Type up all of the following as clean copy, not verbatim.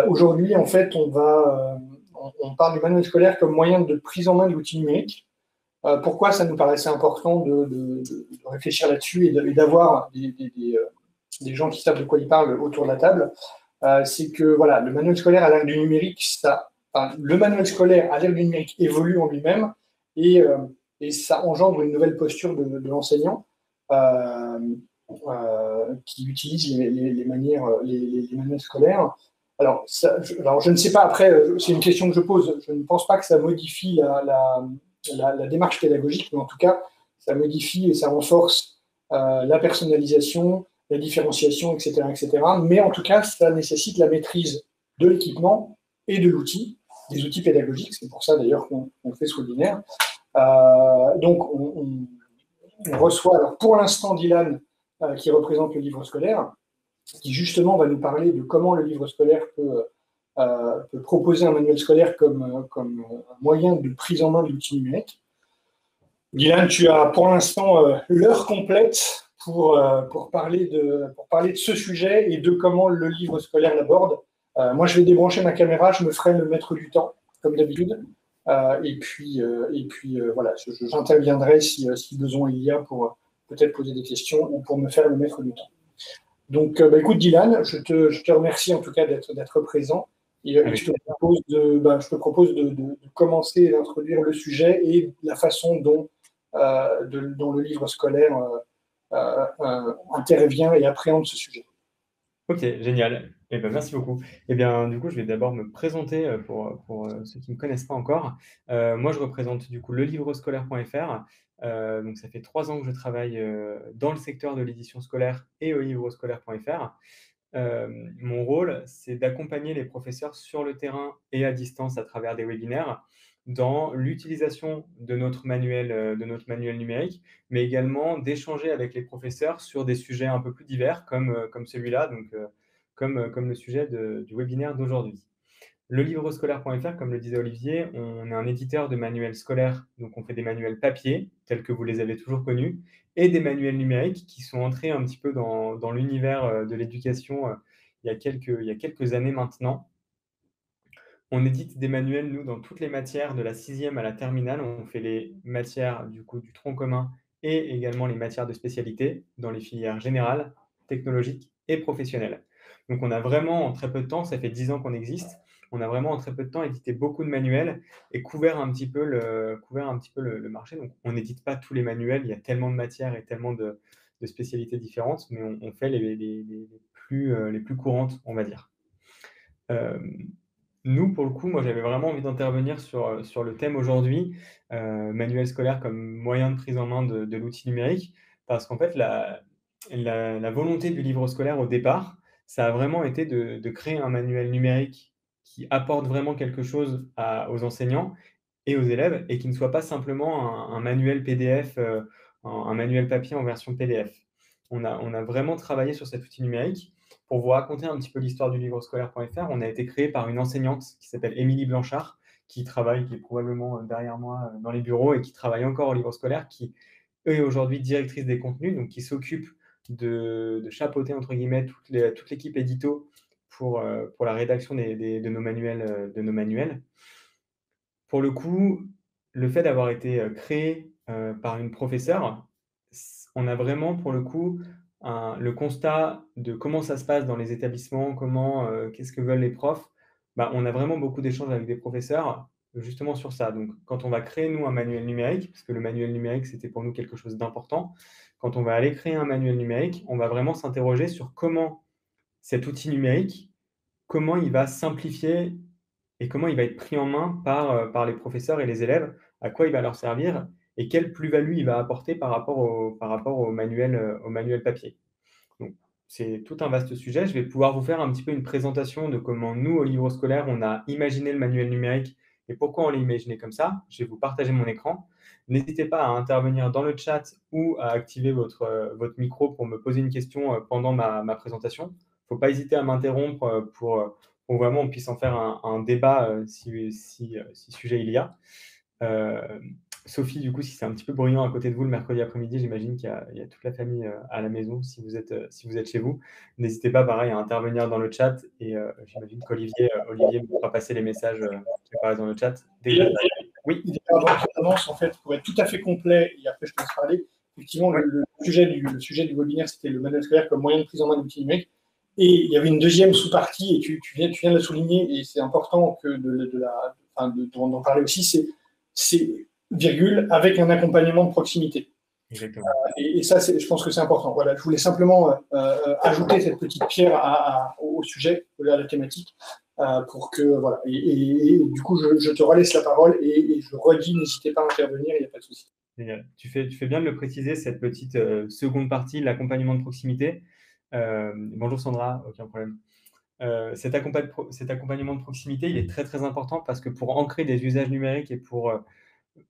Aujourd'hui, en fait, on parle du manuel scolaire comme moyen de prise en main de l'outil numérique. Pourquoi ça nous paraissait important de réfléchir là-dessus et d'avoir des gens qui savent de quoi ils parlent autour de la table. C'est que voilà, le manuel scolaire à l'ère du numérique, le manuel scolaire à l'ère du numérique évolue en lui-même et, euh, et ça engendre une nouvelle posture de l'enseignant euh, qui utilise les manuels scolaires. Alors, je ne sais pas, après, c'est une question que je pose. Je ne pense pas que ça modifie la démarche pédagogique, mais en tout cas, ça modifie et ça renforce la personnalisation, la différenciation, etc., etc. Mais en tout cas, ça nécessite la maîtrise de l'équipement et de l'outil, des outils pédagogiques. C'est pour ça d'ailleurs qu'on fait ce webinaire. Donc, on reçoit, alors pour l'instant, Dylan, qui représente le livre scolaire, qui justement va nous parler de comment le livre scolaire peut proposer un manuel scolaire comme moyen de prise en main de l'outil numérique. Dylan, tu as pour l'instant l'heure complète pour parler de ce sujet et de comment le livre scolaire l'aborde. Moi, je vais débrancher ma caméra, je me ferai le maître du temps, comme d'habitude. Voilà, j'interviendrai si besoin il y a pour peut-être poser des questions ou pour me faire le maître du temps. Donc, écoute, Dylan, je te remercie en tout cas d'être présent. Et je te propose de commencer à introduire le sujet et la façon dont le livre scolaire intervient et appréhende ce sujet. Ok, génial. Eh ben, merci beaucoup. Eh bien, du coup, je vais d'abord me présenter pour ceux qui ne me connaissent pas encore. Moi, je représente du coup le livrescolaire.fr. Donc, ça fait 3 ans que je travaille dans le secteur de l'édition scolaire et au livrescolaire.fr. Mon rôle, c'est d'accompagner les professeurs sur le terrain et à distance à travers des webinaires dans l'utilisation de notre manuel numérique, mais également d'échanger avec les professeurs sur des sujets un peu plus divers comme celui-là, donc comme le sujet du webinaire d'aujourd'hui. Le livrescolaire.fr, comme le disait Olivier, on est un éditeur de manuels scolaires, donc on fait des manuels papier, tels que vous les avez toujours connus, et des manuels numériques qui sont entrés un petit peu dans l'univers de l'éducation il y a quelques années maintenant. On édite des manuels, nous, dans toutes les matières, de la sixième à la terminale. On fait les matières du coup du tronc commun et également les matières de spécialité dans les filières générales, technologiques et professionnelles. Donc on a vraiment en très peu de temps, ça fait 10 ans qu'on existe, on a vraiment en très peu de temps édité beaucoup de manuels et couvert un petit peu le marché. Donc on n'édite pas tous les manuels, il y a tellement de matières et tellement de spécialités différentes, mais on fait les plus courantes, on va dire. Euh, Nous, pour le coup, moi, j'avais vraiment envie d'intervenir sur le thème aujourd'hui, manuel scolaire comme moyen de prise en main de l'outil numérique, parce qu'en fait, la volonté du livre scolaire au départ, ça a vraiment été de créer un manuel numérique qui apporte vraiment quelque chose aux enseignants et aux élèves, et qui ne soit pas simplement un manuel PDF, un manuel papier en version PDF. On a vraiment travaillé sur cet outil numérique. Pour vous raconter un petit peu l'histoire du livrescolaire.fr, on a été créé par une enseignante qui s'appelle Émilie Blanchard, qui est probablement derrière moi dans les bureaux et qui travaille encore au livre scolaire, qui est aujourd'hui directrice des contenus, donc qui s'occupe de chapeauter entre guillemets toute l'équipe édito pour la rédaction de nos manuels. Pour le coup, le fait d'avoir été créé par une professeure, on a vraiment, pour le coup, le constat de comment ça se passe dans les établissements, qu'est-ce que veulent les profs. Bah, on a vraiment beaucoup d'échanges avec des professeurs justement sur ça. Donc, quand on va créer, nous, un manuel numérique, parce que le manuel numérique, c'était pour nous quelque chose d'important, quand on va aller créer un manuel numérique, on va vraiment s'interroger sur comment cet outil numérique, comment il va simplifier et comment il va être pris en main par les professeurs et les élèves, à quoi il va leur servir et quelle plus-value il va apporter par rapport au manuel papier. Donc, c'est tout un vaste sujet. Je vais pouvoir vous faire un petit peu une présentation de comment nous, au livre scolaire, on a imaginé le manuel numérique et pourquoi on l'a imaginé comme ça. Je vais vous partager mon écran. N'hésitez pas à intervenir dans le chat ou à activer votre micro pour me poser une question pendant ma présentation. Il ne faut pas hésiter à m'interrompre pour vraiment on puisse en faire un débat si sujet il y a. Euh, Sophie, du coup, si c'est un petit peu bruyant à côté de vous le mercredi après-midi, j'imagine qu'il y a toute la famille à la maison si vous êtes chez vous. N'hésitez pas, pareil, à intervenir dans le chat et j'imagine qu'Olivier me fera passer les messages qui apparaissent dans le chat dès que Et vous êtes arrivé. Oui, il y a avant qu'on avance, en fait, pour être tout à fait complet, et après je te laisse parler, effectivement, ouais, le sujet du webinaire, c'était le manuel scolaire comme moyen de prise en main d'outils numériques. Et il y avait une deuxième sous-partie, et tu viens de la souligner, et c'est important que d'en parler aussi, c'est virgule, avec un accompagnement de proximité. exactement. Et ça, je pense que c'est important. Voilà, je voulais simplement ajouter cette petite pierre au sujet, à la thématique, pour que, voilà. Et du coup, je te relaisse la parole et je redis, n'hésitez pas à intervenir, il n'y a pas de souci. Génial. Tu fais bien de le préciser, cette petite seconde partie, l'accompagnement de proximité. Bonjour Sandra, aucun problème. Cet accompagnement de proximité, il est très très important parce que pour ancrer des usages numériques et pour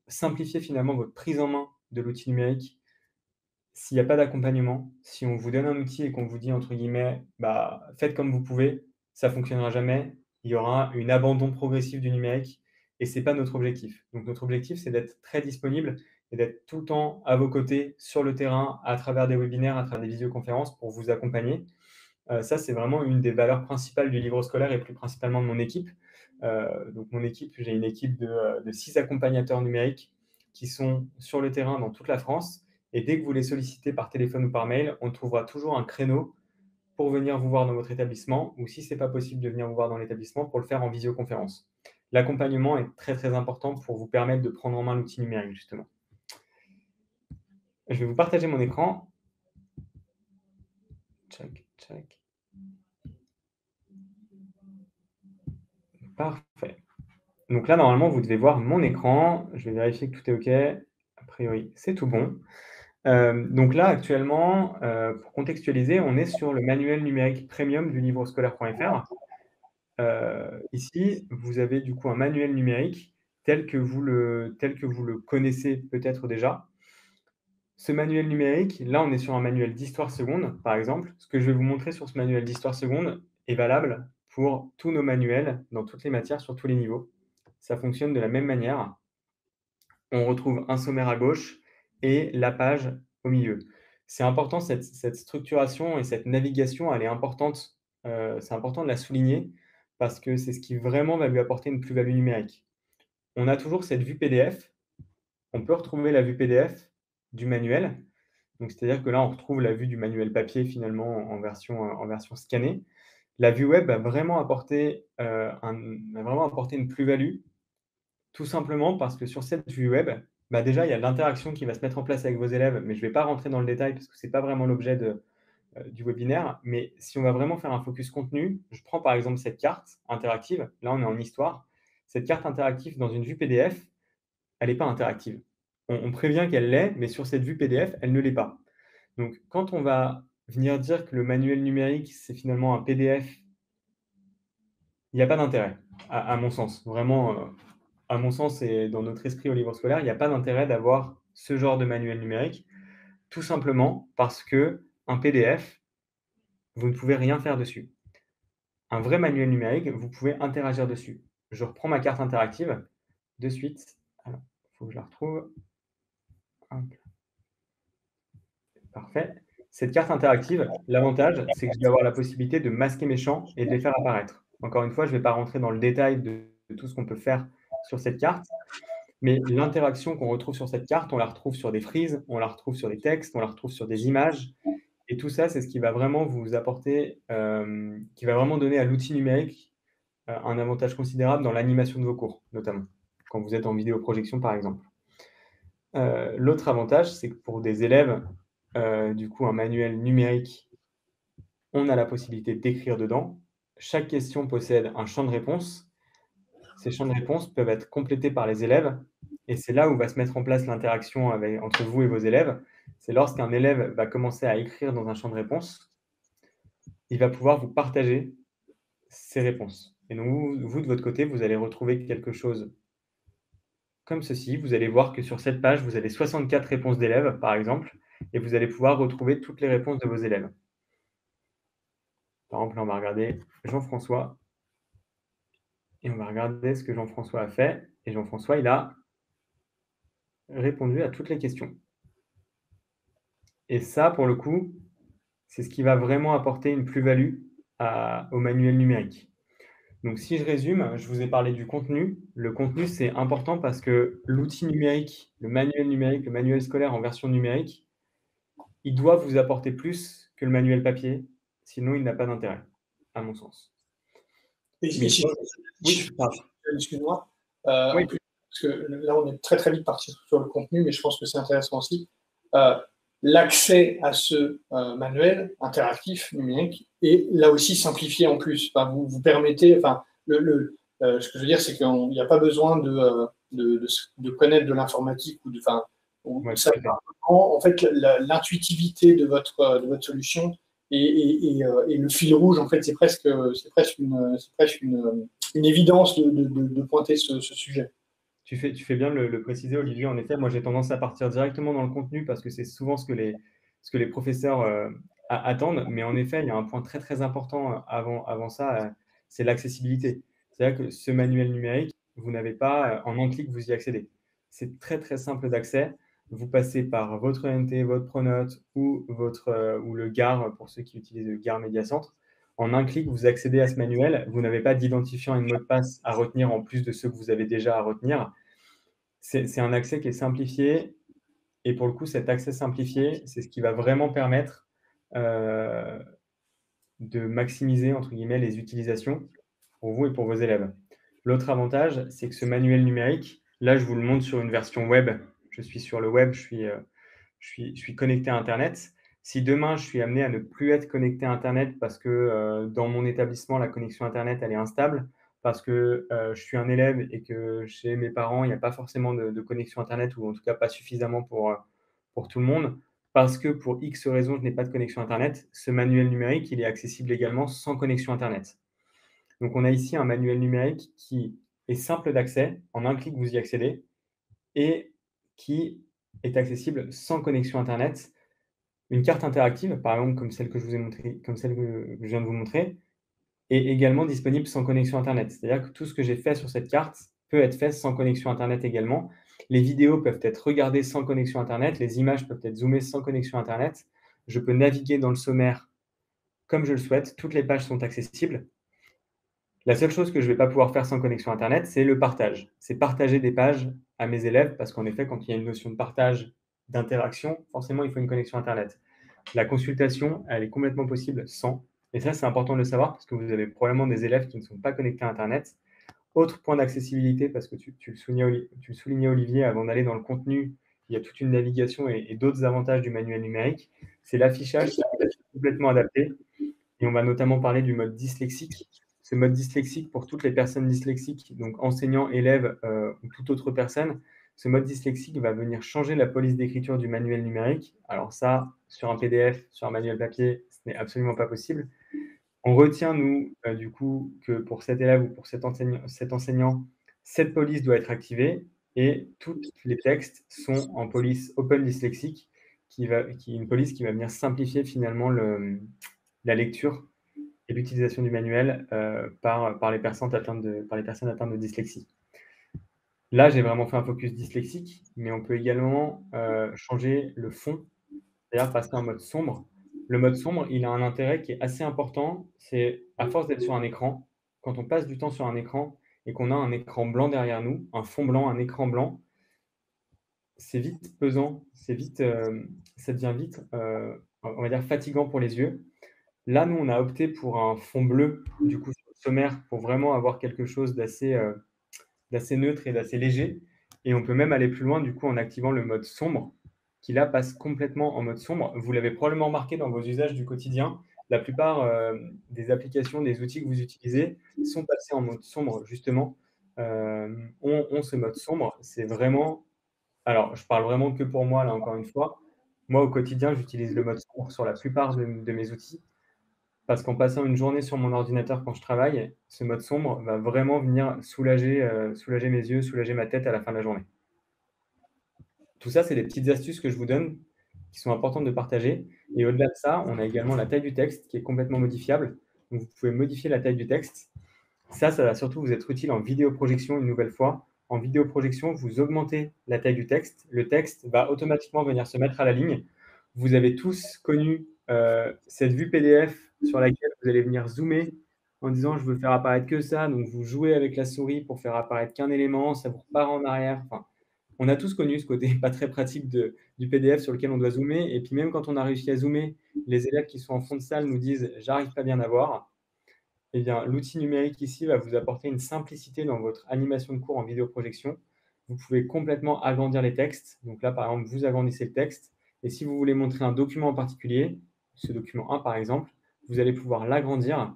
simplifier finalement votre prise en main de l'outil numérique, s'il n'y a pas d'accompagnement, si on vous donne un outil et qu'on vous dit entre guillemets, bah, faites comme vous pouvez, ça ne fonctionnera jamais. Il y aura un abandon progressif du numérique et ce n'est pas notre objectif. Donc notre objectif, c'est d'être très disponible et d'être tout le temps à vos côtés, sur le terrain, à travers des webinaires, à travers des visioconférences pour vous accompagner. Ça, c'est vraiment une des valeurs principales du livre scolaire et plus principalement de mon équipe. Donc mon équipe, j'ai une équipe de 6 accompagnateurs numériques qui sont sur le terrain dans toute la France. Et dès que vous les sollicitez par téléphone ou par mail, on trouvera toujours un créneau pour venir vous voir dans votre établissement ou si ce n'est pas possible de venir vous voir dans l'établissement, pour le faire en visioconférence. L'accompagnement est très très important pour vous permettre de prendre en main l'outil numérique, justement. Je vais vous partager mon écran. Check, check. Parfait. Donc là, normalement, vous devez voir mon écran. Je vais vérifier que tout est OK. A priori, c'est tout bon. Donc là, actuellement, pour contextualiser, on est sur le manuel numérique premium du livrescolaire.fr. Ici, vous avez du coup un manuel numérique tel que vous le connaissez peut-être déjà. Ce manuel numérique, là, on est sur un manuel d'histoire seconde, par exemple. Ce que je vais vous montrer sur ce manuel d'histoire seconde est valable pour tous nos manuels, dans toutes les matières, sur tous les niveaux. Ça fonctionne de la même manière. On retrouve un sommaire à gauche et la page au milieu. C'est important, cette structuration et cette navigation, elle est importante. C'est important de la souligner parce que c'est ce qui vraiment va lui apporter une plus-value numérique. On a toujours cette vue PDF. On peut retrouver la vue PDF du manuel. Donc, c'est-à-dire que là, on retrouve la vue du manuel papier finalement en version scannée. La vue web a vraiment apporté une plus-value, tout simplement parce que sur cette vue web, bah déjà, il y a de l'interaction qui va se mettre en place avec vos élèves, mais je ne vais pas rentrer dans le détail parce que ce n'est pas vraiment l'objet du webinaire. Mais si on va vraiment faire un focus contenu, je prends par exemple cette carte interactive. Là, on est en histoire. Cette carte interactive dans une vue PDF, elle n'est pas interactive. On prévient qu'elle l'est, mais sur cette vue PDF, elle ne l'est pas. Donc, quand on va venir dire que le manuel numérique, c'est finalement un PDF, il n'y a pas d'intérêt, à mon sens. Vraiment, à mon sens et dans notre esprit au livre scolaire, il n'y a pas d'intérêt d'avoir ce genre de manuel numérique, tout simplement parce qu'un PDF, vous ne pouvez rien faire dessus. Un vrai manuel numérique, vous pouvez interagir dessus. Je reprends ma carte interactive de suite. Alors, il faut que je la retrouve. Hop. Parfait. Cette carte interactive, l'avantage, c'est que je vais avoir la possibilité de masquer mes champs et de les faire apparaître. Encore une fois, je ne vais pas rentrer dans le détail de tout ce qu'on peut faire sur cette carte, mais l'interaction qu'on retrouve sur cette carte, on la retrouve sur des frises, on la retrouve sur des textes, on la retrouve sur des images. Et tout ça, c'est ce qui va vraiment vous apporter, qui va vraiment donner à l'outil numérique un avantage considérable dans l'animation de vos cours, notamment, quand vous êtes en vidéoprojection, par exemple. L'autre avantage, c'est que pour des élèves, du coup, un manuel numérique, on a la possibilité d'écrire dedans. Chaque question possède un champ de réponse. Ces champs de réponse peuvent être complétés par les élèves et c'est là où va se mettre en place l'interaction entre vous et vos élèves. C'est lorsqu'un élève va commencer à écrire dans un champ de réponse, il va pouvoir vous partager ses réponses. Et donc, vous, de votre côté, vous allez retrouver quelque chose comme ceci. Vous allez voir que sur cette page, vous avez 64 réponses d'élèves, par exemple, et vous allez pouvoir retrouver toutes les réponses de vos élèves. Par exemple, là, on va regarder Jean-François et on va regarder ce que Jean-François a fait. Et Jean-François, il a répondu à toutes les questions. Et ça, pour le coup, c'est ce qui va vraiment apporter une plus-value au manuel numérique. Donc, si je résume, je vous ai parlé du contenu. Le contenu, c'est important parce que l'outil numérique, le manuel scolaire en version numérique, il doit vous apporter plus que le manuel papier, sinon il n'a pas d'intérêt, à mon sens. Et si Oui, pardon. excuse-moi, Oui, en plus, parce que là, on est très très vite parti sur le contenu, mais je pense que c'est intéressant aussi. Euh, L'accès à ce manuel interactif numérique est là aussi simplifié en plus. Enfin, vous permettez, enfin, ce que je veux dire, c'est qu'il n'y a pas besoin de connaître de l'informatique ou de, enfin, ouais, ça, tout à fait. en fait, l'intuitivité de votre solution et le fil rouge, en fait, c'est presque une évidence de pointer ce sujet. Tu fais bien de le préciser, Olivier. En effet, moi, j'ai tendance à partir directement dans le contenu parce que c'est souvent ce que les professeurs attendent. Mais en effet, il y a un point très, très important avant ça, c'est l'accessibilité. C'est-à-dire que ce manuel numérique, vous n'avez pas, en un clic, vous y accédez. C'est très, très simple d'accès. Vous passez par votre ENT, votre Pronote ou le GAR pour ceux qui utilisent le GAR Médiacentre. En un clic, vous accédez à ce manuel. Vous n'avez pas d'identifiant et de mot de passe à retenir en plus de ceux que vous avez déjà à retenir. C'est un accès qui est simplifié et pour le coup, cet accès simplifié, c'est ce qui va vraiment permettre de maximiser, entre guillemets, les utilisations pour vous et pour vos élèves. L'autre avantage, c'est que ce manuel numérique, là, je vous le montre sur une version web. Je suis sur le web, je suis connecté à Internet. Si demain, je suis amené à ne plus être connecté à Internet parce que dans mon établissement, la connexion Internet, elle est instable, parce que je suis un élève et que chez mes parents, il n'y a pas forcément de connexion Internet, ou en tout cas pas suffisamment pour tout le monde, parce que pour X raisons, je n'ai pas de connexion Internet, ce manuel numérique, il est accessible également sans connexion Internet. Donc, on a ici un manuel numérique qui est simple d'accès. En un clic, vous y accédez et qui est accessible sans connexion Internet. Une carte interactive, par exemple, comme celle que je vous ai montrée, comme celle que je viens de vous montrer, est également disponible sans connexion Internet. C'est-à-dire que tout ce que j'ai fait sur cette carte peut être fait sans connexion Internet également. Les vidéos peuvent être regardées sans connexion Internet, les images peuvent être zoomées sans connexion Internet. Je peux naviguer dans le sommaire comme je le souhaite. Toutes les pages sont accessibles. La seule chose que je ne vais pas pouvoir faire sans connexion Internet, c'est le partage. C'est partager des pages à mes élèves, parce qu'en effet, quand il y a une notion de partage, d'interaction, forcément, il faut une connexion Internet. La consultation, elle est complètement possible sans. Et ça, c'est important de le savoir, parce que vous avez probablement des élèves qui ne sont pas connectés à Internet. Autre point d'accessibilité, parce que tu le soulignais, Olivier, avant d'aller dans le contenu, il y a toute une navigation et d'autres avantages du manuel numérique. C'est l'affichage qui est complètement adapté. Et on va notamment parler du mode dyslexique. Ce mode dyslexique, pour toutes les personnes dyslexiques, donc enseignants, élèves ou toute autre personne, ce mode dyslexique va venir changer la police d'écriture du manuel numérique. Alors ça, sur un PDF, sur un manuel papier, ce n'est absolument pas possible. On retient, nous, du coup, que pour cet élève ou pour cet enseignant, cette police doit être activée et tous les textes sont en police Open Dyslexique, qui est une police qui va venir simplifier finalement la lecture et l'utilisation du manuel par les personnes atteintes de dyslexie. Là, j'ai vraiment fait un focus dyslexique, mais on peut également changer le fond, c'est-à-dire passer en mode sombre. Le mode sombre, il a un intérêt qui est assez important. C'est à force d'être sur un écran, quand on passe du temps sur un écran et qu'on a un écran blanc derrière nous, un fond blanc, un écran blanc, c'est vite pesant, ça devient vite, on va dire, fatigant pour les yeux. Là, nous, on a opté pour un fond bleu, du coup, sur le sommaire, pour vraiment avoir quelque chose d'assez neutre et d'assez léger. Et on peut même aller plus loin, du coup, en activant le mode sombre, qui là passe complètement en mode sombre. Vous l'avez probablement remarqué dans vos usages du quotidien. La plupart des applications, des outils que vous utilisez sont passés en mode sombre, justement. Ont ce mode sombre. C'est vraiment. Alors, je parle vraiment que pour moi, là, encore une fois. Moi, au quotidien, j'utilise le mode sombre sur la plupart de mes outils. Parce qu'en passant une journée sur mon ordinateur quand je travaille, ce mode sombre va vraiment venir soulager mes yeux, soulager ma tête à la fin de la journée. Tout ça, c'est des petites astuces que je vous donne, qui sont importantes de partager. Et au-delà de ça, on a également la taille du texte qui est complètement modifiable. Donc, vous pouvez modifier la taille du texte. Ça va surtout vous être utile en vidéoprojection une nouvelle fois, en vidéoprojection, vous augmentez la taille du texte. Le texte va automatiquement venir se mettre à la ligne. Vous avez tous connu cette vue PDF sur laquelle vous allez venir zoomer en disant je veux faire apparaître que ça. Donc vous jouez avec la souris pour faire apparaître qu'un élément, ça vous repart en arrière. Enfin, on a tous connu ce côté pas très pratique du PDF sur lequel on doit zoomer. Et puis même quand on a réussi à zoomer, les élèves qui sont en fond de salle nous disent j'arrive pas bien à voir. Eh bien, l'outil numérique ici va vous apporter une simplicité dans votre animation de cours en vidéoprojection. Vous pouvez complètement agrandir les textes. Donc là, par exemple, vous agrandissez le texte. Et si vous voulez montrer un document en particulier, ce document 1 par exemple, vous allez pouvoir l'agrandir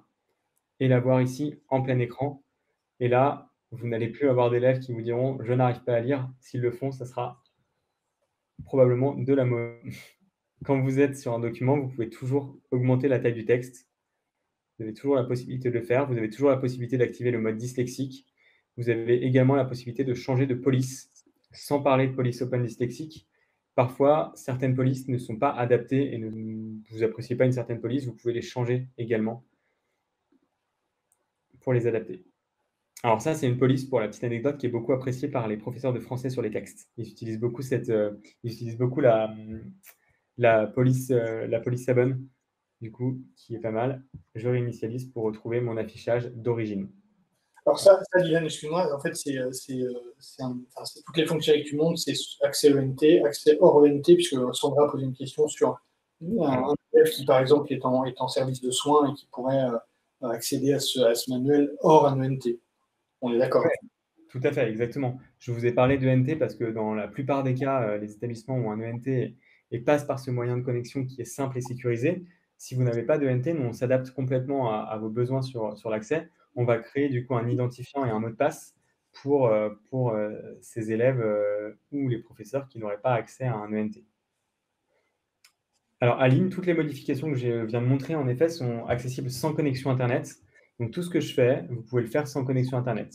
et l'avoir ici en plein écran. Et là, vous n'allez plus avoir d'élèves qui vous diront « je n'arrive pas à lire ». S'ils le font, ça sera probablement de la mauvaise. Quand vous êtes sur un document, vous pouvez toujours augmenter la taille du texte. Vous avez toujours la possibilité de le faire. Vous avez toujours la possibilité d'activer le mode dyslexique. Vous avez également la possibilité de changer de police, sans parler de police open dyslexique. Parfois, certaines polices ne sont pas adaptées et vous appréciez pas une certaine police, vous pouvez les changer également pour les adapter. Alors ça, c'est une police, pour la petite anecdote, qui est beaucoup appréciée par les professeurs de français sur les textes. Ils utilisent beaucoup la police Sabonne, du coup, qui est pas mal. Je réinitialise pour retrouver mon affichage d'origine. Alors ça Dylan, excuse-moi, en fait, toutes les fonctionnalités que tu montres, c'est accès ENT, accès hors ENT, puisque Sandra a posé une question sur un élève qui, par exemple, est en service de soins et qui pourrait accéder à ce manuel hors un ENT. On est d'accord? Tout à fait, exactement. Je vous ai parlé d'ENT parce que dans la plupart des cas, les établissements ont un ENT et passent par ce moyen de connexion qui est simple et sécurisé. Si vous n'avez pas d'ENT, nous, on s'adapte complètement à vos besoins sur l'accès. On va créer du coup un identifiant et un mot de passe pour ces élèves ou les professeurs qui n'auraient pas accès à un ENT. Alors, Aline, toutes les modifications que je viens de montrer, en effet, sont accessibles sans connexion Internet. Donc, tout ce que je fais, vous pouvez le faire sans connexion Internet.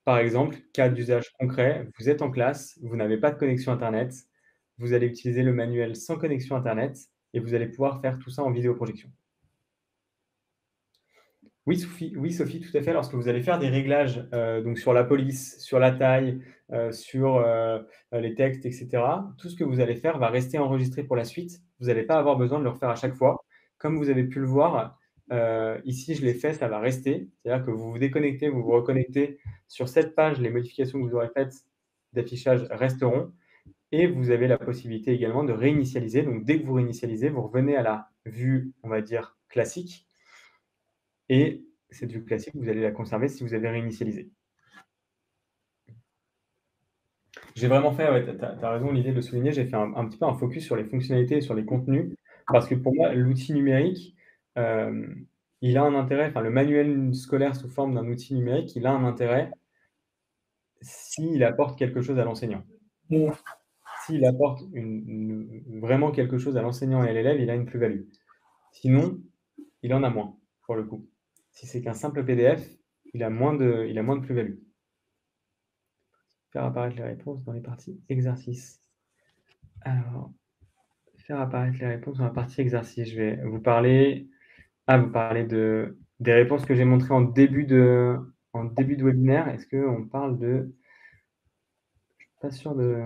Par exemple, cas d'usage concret, vous êtes en classe, vous n'avez pas de connexion Internet, vous allez utiliser le manuel sans connexion Internet et vous allez pouvoir faire tout ça en vidéoprojection. Oui, Sophie, tout à fait. Lorsque vous allez faire des réglages donc sur la police, sur la taille, sur les textes, etc., tout ce que vous allez faire va rester enregistré pour la suite. Vous n'allez pas avoir besoin de le refaire à chaque fois. Comme vous avez pu le voir, ici, je l'ai fait, ça va rester. C'est-à-dire que vous vous déconnectez, vous vous reconnectez. Sur cette page, les modifications que vous aurez faites d'affichage resteront. Et vous avez la possibilité également de réinitialiser. Donc, dès que vous réinitialisez, vous revenez à la vue, on va dire, classique. Et cette vue classique, vous allez la conserver si vous avez réinitialisé. J'ai vraiment fait, ouais, tu as raison, l'idée de le souligner, j'ai fait un petit peu un focus sur les fonctionnalités et sur les contenus, parce que pour moi, l'outil numérique, il a un intérêt, enfin le manuel scolaire sous forme d'un outil numérique, il a un intérêt s'il apporte quelque chose à l'enseignant. S'il apporte vraiment quelque chose à l'enseignant et à l'élève, il a une plus-value. Sinon, il en a moins, pour le coup. Si c'est qu'un simple PDF, il a moins de plus-value. Faire apparaître les réponses dans les parties exercices. Alors, faire apparaître les réponses dans la partie exercice. Je vais vous parler, des réponses que j'ai montrées en début de webinaire. Est-ce qu'on parle de... Je suis pas sûr de...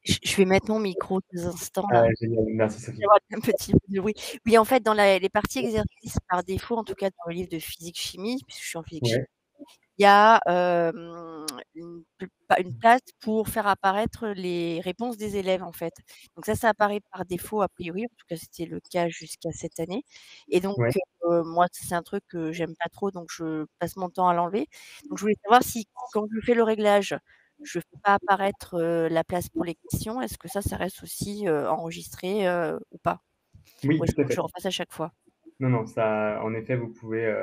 Je vais mettre mon micro 2 instants là. Génial, merci Sophie. Un petit peu de bruit. Oui, en fait, dans les parties exercices, par défaut, en tout cas dans le livre de physique-chimie, puisque je suis en physique-chimie, il y a une place pour faire apparaître les réponses des élèves, en fait. Donc ça apparaît par défaut, a priori. En tout cas, c'était le cas jusqu'à cette année. Et donc, moi, c'est un truc que j'aime pas trop, donc je passe mon temps à l'enlever. Donc, je voulais savoir si, quand je fais le réglage, je fais pas apparaître la place pour les questions, est-ce que ça reste aussi enregistré ou pas? Oui, Ou est-ce tout à que fait. je refasse à chaque fois? Non, ça, en effet, vous pouvez,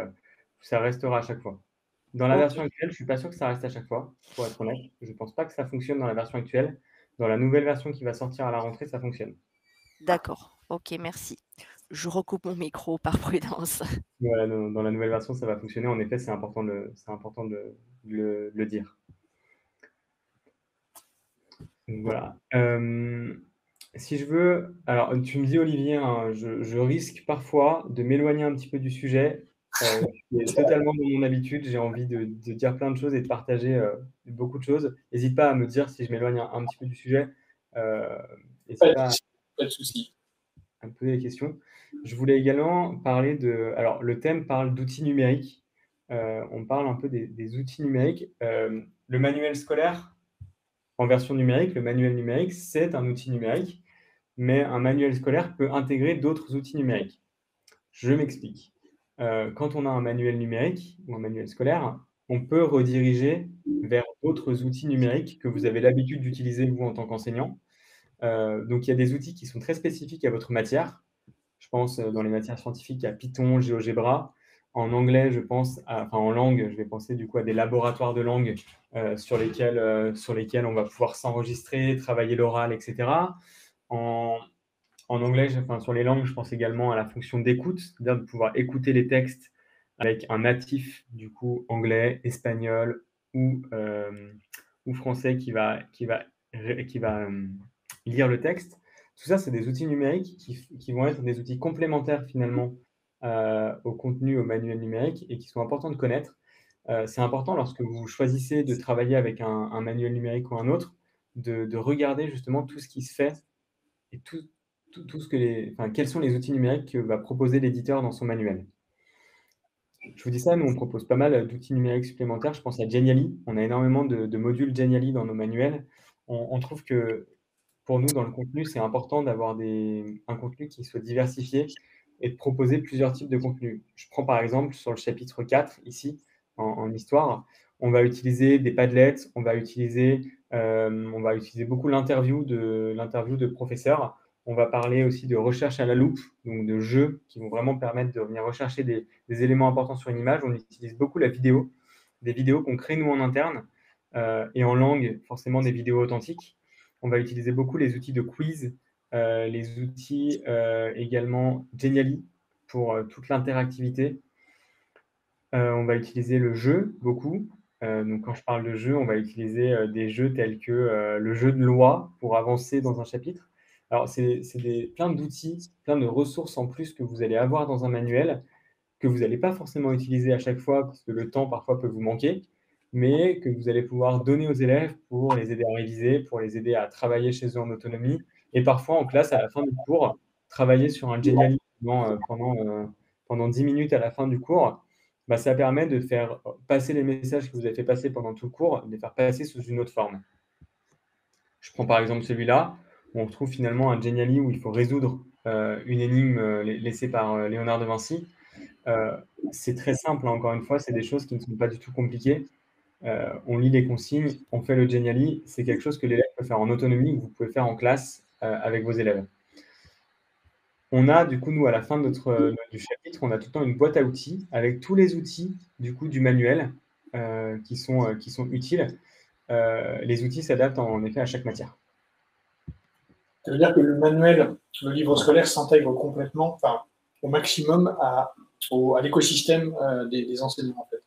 ça restera à chaque fois. Dans la version actuelle, je suis pas sûr que ça reste à chaque fois, pour être honnête. Je pense pas que ça fonctionne dans la version actuelle. Dans la nouvelle version qui va sortir à la rentrée, ça fonctionne. D'accord. OK, merci. Je recoupe mon micro par prudence. Voilà, dans la nouvelle version, ça va fonctionner. En effet, c'est important de le dire. Donc voilà. Si je veux, alors tu me dis Olivier, hein, je risque parfois de m'éloigner un petit peu du sujet. C'est totalement dans mon habitude. J'ai envie de dire plein de choses et de partager beaucoup de choses. N'hésite pas à me dire si je m'éloigne un petit peu du sujet. N'hésite pas Pas de souci. à me poser des questions. Je voulais également parler de... Alors, le thème parle d'outils numériques. On parle un peu des outils numériques. Le manuel scolaire en version numérique, le manuel numérique, c'est un outil numérique, mais un manuel scolaire peut intégrer d'autres outils numériques. Je m'explique. Quand on a un manuel numérique ou un manuel scolaire, on peut rediriger vers d'autres outils numériques que vous avez l'habitude d'utiliser, vous, en tant qu'enseignant. Donc, il y a des outils qui sont très spécifiques à votre matière. Je pense, dans les matières scientifiques, à Python, GeoGebra. En anglais, je pense en langue, je vais penser du coup à des laboratoires de langue sur lesquels on va pouvoir s'enregistrer, travailler l'oral, etc. En anglais, sur les langues, je pense également à la fonction d'écoute, c'est-à-dire de pouvoir écouter les textes avec un natif, du coup, anglais, espagnol ou français qui va lire le texte. Tout ça, c'est des outils numériques qui vont être des outils complémentaires finalement au contenu, au manuel numérique et qui sont importants de connaître. C'est important lorsque vous choisissez de travailler avec un manuel numérique ou un autre, de regarder justement tout ce qui se fait et tout ce que quels sont les outils numériques que va proposer l'éditeur dans son manuel. Je vous dis ça, nous on propose pas mal d'outils numériques supplémentaires. Je pense à Genially. On a énormément de modules Genially dans nos manuels. On trouve que pour nous, dans le contenu, c'est important d'avoir un contenu qui soit diversifié et de proposer plusieurs types de contenus. Je prends par exemple sur le chapitre 4, ici, en histoire, on va utiliser des Padlets, on va utiliser beaucoup l'interview de professeurs. On va parler aussi de recherche à la loupe, donc de jeux qui vont vraiment permettre de venir rechercher des éléments importants sur une image. On utilise beaucoup la vidéo, des vidéos qu'on crée nous en interne, et en langue, forcément des vidéos authentiques. On va utiliser beaucoup les outils de quiz, les outils également Genially pour toute l'interactivité. On va utiliser le jeu beaucoup. Donc quand je parle de jeu, on va utiliser des jeux tels que le jeu de loi pour avancer dans un chapitre. Alors, c'est plein d'outils, plein de ressources en plus que vous allez avoir dans un manuel, que vous n'allez pas forcément utiliser à chaque fois, parce que le temps parfois peut vous manquer, mais que vous allez pouvoir donner aux élèves pour les aider à réviser, pour les aider à travailler chez eux en autonomie, et parfois en classe, à la fin du cours, travailler sur un Genially pendant 10 minutes à la fin du cours. Bah, ça permet de faire passer les messages que vous avez fait passer pendant tout le cours, de les faire passer sous une autre forme. Je prends par exemple celui-là, où on retrouve finalement un Genially où il faut résoudre une énigme laissée par Léonard de Vinci. C'est très simple, hein, encore une fois, c'est des choses qui ne sont pas du tout compliquées. On lit les consignes, on fait le Genially, c'est quelque chose que l'élève peut faire en autonomie, que vous pouvez faire en classe avec vos élèves. On a, du coup, nous, à la fin du chapitre, on a tout le temps une boîte à outils avec tous les outils, du coup, du manuel qui sont utiles. Les outils s'adaptent en effet à chaque matière. Ça veut dire que le manuel, le livre scolaire s'intègre complètement, au maximum à l'écosystème des enseignants, en fait.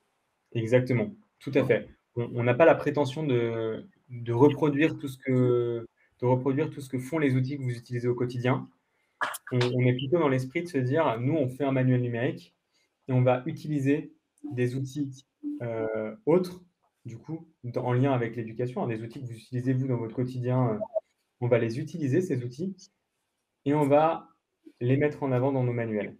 Exactement, tout à fait. On n'a pas la prétention de reproduire tout ce que font les outils que vous utilisez au quotidien. On est plutôt dans l'esprit de se dire, nous, on fait un manuel numérique et on va utiliser des outils autres, du coup, en lien avec l'éducation, hein, des outils que vous utilisez, vous, dans votre quotidien. On va les utiliser, ces outils, et on va les mettre en avant dans nos manuels.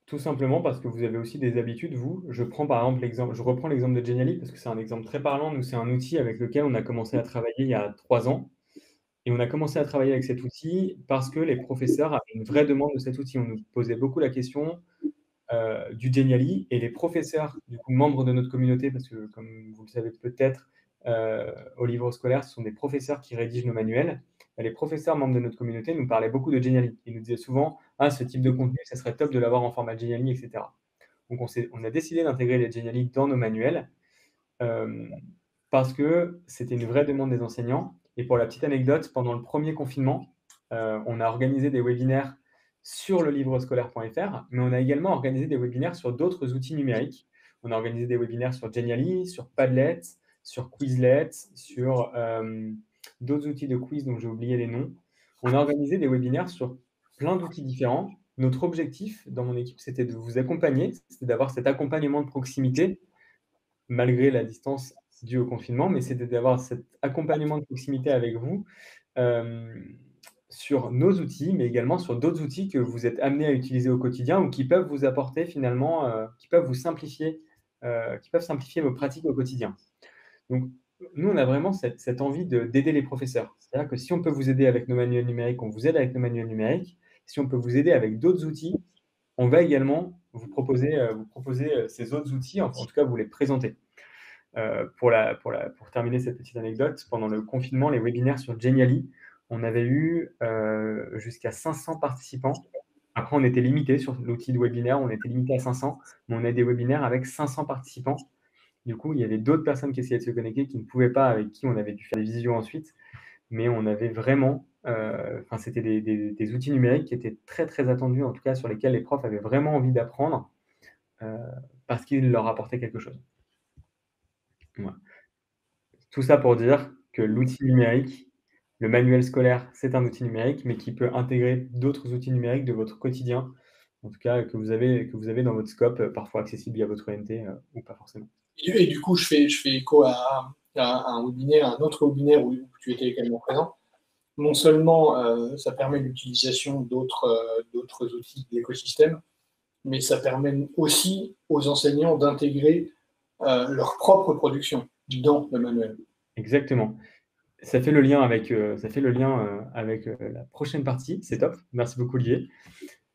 Tout simplement parce que vous avez aussi des habitudes, vous. Je reprends l'exemple de Genially parce que c'est un exemple très parlant. Nous, c'est un outil avec lequel on a commencé à travailler il y a 3 ans. Et on a commencé à travailler avec cet outil parce que les professeurs avaient une vraie demande de cet outil. On nous posait beaucoup la question du Genially, et les professeurs, du coup, membres de notre communauté, parce que comme vous le savez peut-être, au livre scolaire, ce sont des professeurs qui rédigent nos manuels. Les professeurs membres de notre communauté nous parlaient beaucoup de Genially. Ils nous disaient souvent « Ah, ce type de contenu, ça serait top de l'avoir en format Genially, etc. » Donc, on a décidé d'intégrer les Genially dans nos manuels parce que c'était une vraie demande des enseignants. Et pour la petite anecdote, pendant le premier confinement, on a organisé des webinaires sur le livrescolaire.fr, mais on a également organisé des webinaires sur d'autres outils numériques. On a organisé des webinaires sur Genially, sur Padlet, sur Quizlet, sur d'autres outils de quiz dont j'ai oublié les noms. On a organisé des webinaires sur plein d'outils différents notre objectif dans mon équipe, c'était de vous accompagner, c'était d'avoir cet accompagnement de proximité, malgré la distance due au confinement, mais c'était d'avoir cet accompagnement de proximité avec vous sur nos outils, mais également sur d'autres outils que vous êtes amenés à utiliser au quotidien ou qui peuvent vous apporter finalement, qui peuvent simplifier vos pratiques au quotidien. Donc, nous, on a vraiment cette envie d'aider les professeurs. C'est-à-dire que si on peut vous aider avec nos manuels numériques, on vous aide avec nos manuels numériques. Si on peut vous aider avec d'autres outils, on va également vous proposer ces autres outils, en tout cas vous les présenter. Pour terminer cette petite anecdote, pendant le confinement, les webinaires sur Genially, on avait eu jusqu'à 500 participants. Après, on était limité sur l'outil de webinaire, on était limité à 500, mais on a des webinaires avec 500 participants. Du coup, il y avait d'autres personnes qui essayaient de se connecter, qui ne pouvaient pas, avec qui on avait dû faire des visios ensuite. Mais on avait vraiment, c'était des outils numériques qui étaient très, très attendus, en tout cas sur lesquels les profs avaient vraiment envie d'apprendre parce qu'ils leur apportaient quelque chose. Ouais. Tout ça pour dire que l'outil numérique, le manuel scolaire, c'est un outil numérique, mais qui peut intégrer d'autres outils numériques de votre quotidien, en tout cas que vous avez dans votre scope, parfois accessible via votre ONT ou pas forcément. Et du coup, je fais écho à un autre webinaire où tu étais également présent. Non seulement ça permet l'utilisation d'autres outils de l'écosystème, mais ça permet aussi aux enseignants d'intégrer leur propre production dans le manuel. Exactement. Ça fait le lien avec, la prochaine partie. C'est top. Merci beaucoup, Olivier.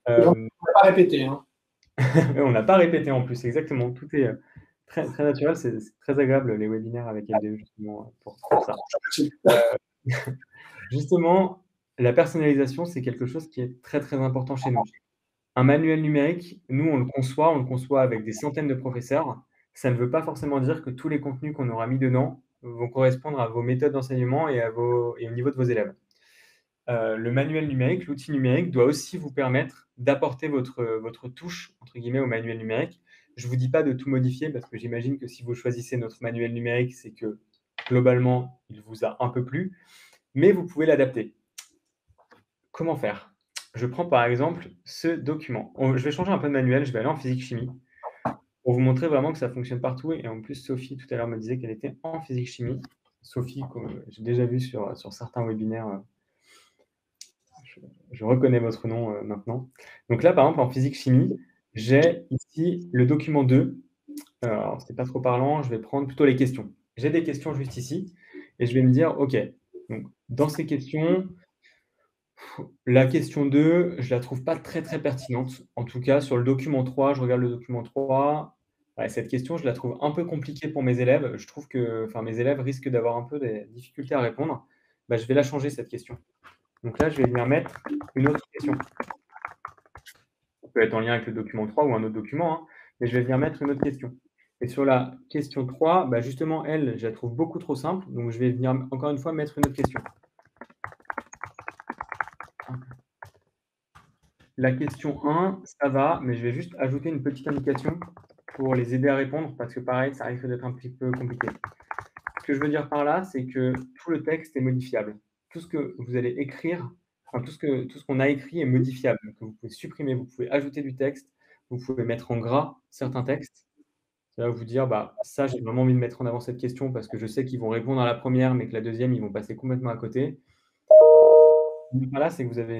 On n'a pas répété. Hein. On n'a pas répété en plus, exactement. Tout est très, très naturel. C'est très agréable, les webinaires avec LDE, justement, pour ça. Justement, la personnalisation, c'est quelque chose qui est très, très important chez nous. Un manuel numérique, nous, on le conçoit avec des centaines de professeurs. Ça ne veut pas forcément dire que tous les contenus qu'on aura mis dedans vont correspondre à vos méthodes d'enseignement et au niveau de vos élèves. Le manuel numérique, l'outil numérique doit aussi vous permettre d'apporter votre touche, entre guillemets, au manuel numérique. Je ne vous dis pas de tout modifier parce que j'imagine que si vous choisissez notre manuel numérique, c'est que globalement, il vous a un peu plu, mais vous pouvez l'adapter. Comment faire? Je prends par exemple ce document. Je vais changer un peu de manuel, je vais aller en physique-chimie pour vous montrer vraiment que ça fonctionne partout. Et en plus, Sophie, tout à l'heure, me disait qu'elle était en physique-chimie. Sophie, que j'ai déjà vu sur certains webinaires. Je reconnais votre nom maintenant. Donc là, par exemple, en physique-chimie, j'ai ici le document 2. Alors, ce n'est pas trop parlant, je vais prendre plutôt les questions. J'ai des questions juste ici et je vais me dire, OK, donc dans ces questions, la question 2, je ne la trouve pas très, très pertinente. En tout cas, sur le document 3, je regarde le document 3. Ouais, cette question, je la trouve un peu compliquée pour mes élèves. Je trouve que mes élèves risquent d'avoir un peu des difficultés à répondre. Je vais la changer, cette question. Donc là, je vais venir mettre une autre question. Ça peut être en lien avec le document 3 ou un autre document, hein, mais je vais venir mettre une autre question. Et sur la question 3, justement, elle, je la trouve beaucoup trop simple. Donc, je vais venir encore une fois mettre une autre question. La question 1, ça va, mais je vais juste ajouter une petite indication pour les aider à répondre, parce que pareil, ça risque d'être un petit peu compliqué. Ce que je veux dire par là, c'est que tout le texte est modifiable. Tout ce que vous allez écrire, tout ce qu'on a écrit est modifiable. Donc, vous pouvez supprimer, vous pouvez ajouter du texte, vous pouvez mettre en gras certains textes. Ça va vous dire, ça, j'ai vraiment envie de mettre en avant cette question parce que je sais qu'ils vont répondre à la première, mais que la deuxième, ils vont passer complètement à côté. Là, c'est que vous avez